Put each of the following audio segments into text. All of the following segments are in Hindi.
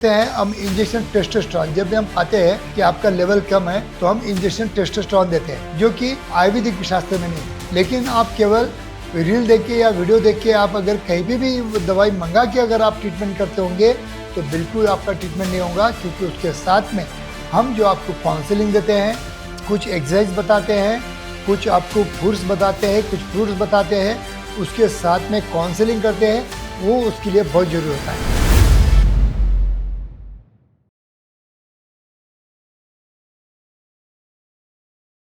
हैं हम इंजेक्शन टेस्टोस्टेरोन। जब भी हम पाते हैं कि आपका लेवल कम है तो हम इंजेक्शन टेस्टोस्टेरोन देते हैं, जो कि आयुर्वेदिक शास्त्र में नहीं। लेकिन आप केवल रील देख के या वीडियो देख के आप अगर कहीं भी दवाई मंगा के अगर आप ट्रीटमेंट करते होंगे तो बिल्कुल आपका ट्रीटमेंट नहीं होगा, क्योंकि उसके साथ में हम जो आपको काउंसलिंग देते हैं, कुछ एक्सरसाइज बताते हैं, कुछ आपको फूड्स बताते हैं, कुछ फ्रूट्स बताते हैं, उसके साथ में काउंसलिंग करते हैं, वो उसके लिए बहुत जरूरी होता है।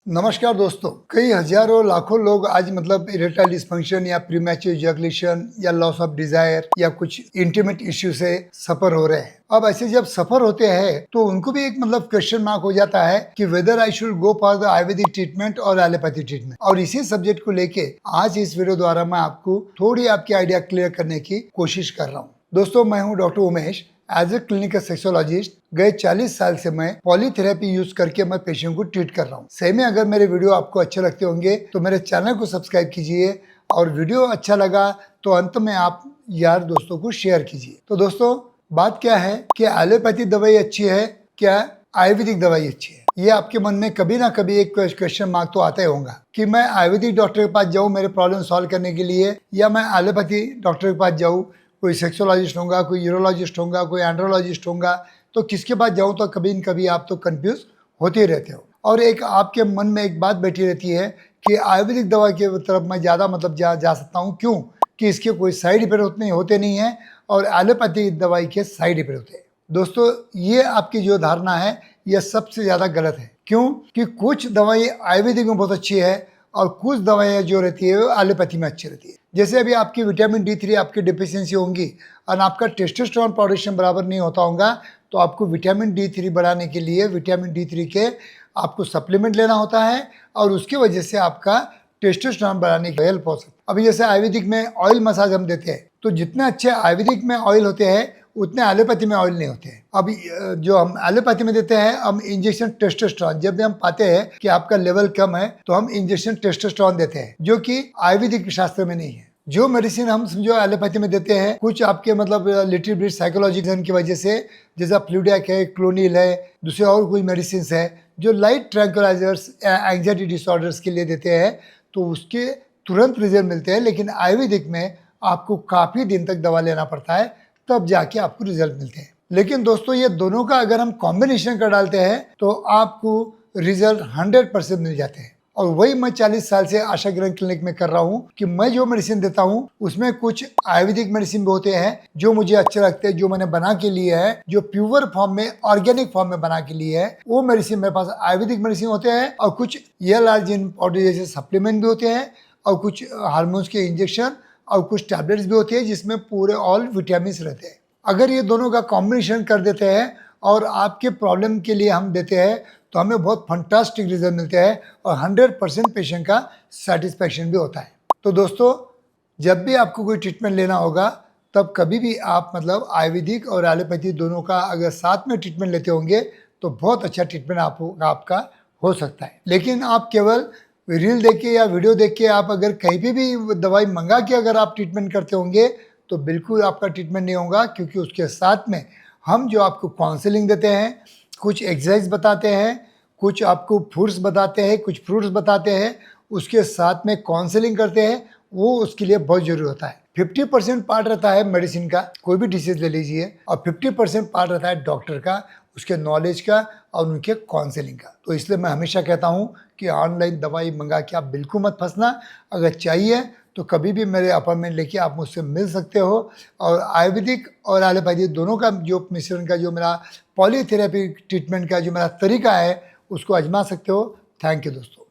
नमस्कार दोस्तों, कई हजारों लाखों लोग आज इरेक्टाइल डिस्फंक्शन या प्रीमैच्योर इजैकुलेशन या लॉस ऑफ डिजायर या कुछ इंटीमेट इश्यू से सफर हो रहे हैं। अब ऐसे जब सफर होते हैं तो उनको भी एक क्वेश्चन मार्क हो जाता है कि whether I should go for the Ayurvedic treatment और एलोपैथी ट्रीटमेंट। और इसी सब्जेक्ट को लेके आज इस वीडियो द्वारा मैं आपको थोड़ी आपकी आइडिया क्लियर करने की कोशिश कर रहा हूँ। दोस्तों, मैं हूँ doctor Umesh. As a clinical sexologist गए 40 साल से मैं पॉलीथेरेपी यूज करके मैं पेशेंट को ट्रीट कर रहा हूँ। सही में अगर मेरे वीडियो आपको अच्छे लगते होंगे तो मेरे चैनल को सब्सक्राइब कीजिए, और वीडियो अच्छा लगा तो अंत में आप यार दोस्तों को शेयर कीजिए। तो दोस्तों, बात क्या है कि एलोपैथी दवाई अच्छी है क्या आयुर्वेदिक दवाई अच्छी है? ये आपके मन में कभी ना कभी एक क्वेश्चन मार्क तो आता ही होगा कि मैं आयुर्वेदिक डॉक्टर के पास जाऊँ मेरे प्रॉब्लम सॉल्व करने के लिए, या मैं एलोपैथी डॉक्टर के पास जाऊँ। कोई सेक्सोलॉजिस्ट होगा, कोई यूरोलॉजिस्ट होगा, कोई एंड्रोलॉजिस्ट होगा, तो किसके पास जाऊँ? तो कभी न कभी आप तो कंफ्यूज होते ही रहते हो। और एक आपके मन में एक बात बैठी रहती है कि आयुर्वेदिक दवा की तरफ मैं ज़्यादा जा सकता हूँ, क्यों? कि इसके कोई साइड इफेक्ट उतने होते नहीं हैं और एलोपैथी दवाई के साइड इफेक्ट होते हैं। दोस्तों, ये आपकी जो धारणा है यह सबसे ज़्यादा गलत है। क्यों? कि कुछ दवाई आयुर्वेदिक में बहुत अच्छी है और कुछ दवाइयाँ जो रहती है वो एलोपैथी में अच्छी रहती है। जैसे अभी आपकी विटामिन D3 आपकी डिफिशियंसी होंगी और आपका टेस्टोस्टेरोन प्रोडक्शन बराबर नहीं होता होगा, तो आपको विटामिन D3 बढ़ाने के लिए विटामिन D3 के आपको सप्लीमेंट लेना होता है, और उसकी वजह से आपका टेस्टोस्टेरोन बढ़ाने की हेल्प हो सकती है। अभी जैसे आयुर्वेदिक में ऑयल मसाज हम देते हैं, तो जितने अच्छे आयुर्वेदिक में ऑयल होते हैं उतने एलोपैथी में ऑयल नहीं होते हैं। अब जो हम एलोपैथी में देते हैं हम इंजेक्शन टेस्टोस्टेरोन। जब भी हम पाते हैं कि आपका लेवल कम है तो हम इंजेक्शन टेस्टोस्टेरोन देते हैं, जो कि आयुर्वेदिक शास्त्र में नहीं है। जो मेडिसिन हम जो एलोपैथी में देते हैं, कुछ आपके लिटिल बिट साइकोलॉजी की वजह से, जैसा फ्लूडियाक है, क्लोनिल है, दूसरे और कोई मेडिसिन है जो लाइट ट्रैंकुलाइजर्स एंग्जाइटी डिसऑर्डर्स के लिए देते हैं, तो उसके तुरंत रिजल्ट मिलते हैं। लेकिन आयुर्वेदिक में आपको काफ़ी दिन तक दवा लेना पड़ता है, तब जाके आपको रिजल्ट मिलते हैं। लेकिन दोस्तों, ये दोनों का अगर हम कॉम्बिनेशन कर डालते हैं तो आपको रिजल्ट 100% मिल जाते हैं। और वही मैं 40 साल से आशा किरण क्लिनिक में कर रहा हूँ कि मैं जो मेडिसिन देता हूँ उसमें कुछ आयुर्वेदिक मेडिसिन भी होते हैं जो मुझे अच्छे लगते हैं, जो मैंने बना के लिए है, जो प्योर फॉर्म में, ऑर्गेनिक फॉर्म में बना के लिए है, वो मेडिसिन मेरे पास आयुर्वेदिक मेडिसिन होते हैं। और कुछ ELRGN पाउडर जैसे सप्लीमेंट भी होते हैं, और कुछ हार्मोन्स के इंजेक्शन, और कुछ टैबलेट्स भी होती है जिसमें पूरे ऑल विटामिन रहते हैं। अगर ये दोनों का कॉम्बिनेशन कर देते हैं और आपके प्रॉब्लम के लिए हम देते हैं तो हमें बहुत फंटास्टिक रिजल्ट मिलते हैं, और 100% पेशेंट का सेटिस्फैक्शन भी होता है। तो दोस्तों, जब भी आपको कोई ट्रीटमेंट लेना होगा तब कभी भी आप आयुर्वेदिक और एलोपैथी दोनों का अगर साथ में ट्रीटमेंट लेते होंगे तो बहुत अच्छा ट्रीटमेंट आपका हो सकता है। लेकिन आप केवल रील देख के या वीडियो देख के आप अगर कहीं भी दवाई मंगा के अगर आप ट्रीटमेंट करते होंगे तो बिल्कुल आपका ट्रीटमेंट नहीं होगा, क्योंकि उसके साथ में हम जो आपको काउंसलिंग देते हैं, कुछ एक्सरसाइज बताते हैं, कुछ आपको फूड्स बताते हैं, कुछ फ्रूट्स बताते हैं, उसके साथ में काउंसलिंग करते हैं, वो उसके लिए बहुत जरूरी होता है। 50% पार्ट रहता है मेडिसिन का, कोई भी डिसीज ले लीजिए, और 50% पार्ट रहता है डॉक्टर का, उसके नॉलेज का और उनके काउंसलिंग का। तो इसलिए मैं हमेशा कहता हूँ कि ऑनलाइन दवाई मंगा के आप बिल्कुल मत फंसना। अगर चाहिए तो कभी भी मेरे अपॉइंटमेंट लेके आप मुझसे मिल सकते हो, और आयुर्वेदिक और एलोपैथी दोनों का जो मिश्रण का जो मेरा पॉलीथेरेपी ट्रीटमेंट का जो मेरा तरीका है उसको आजमा सकते हो। थैंक यू दोस्तों।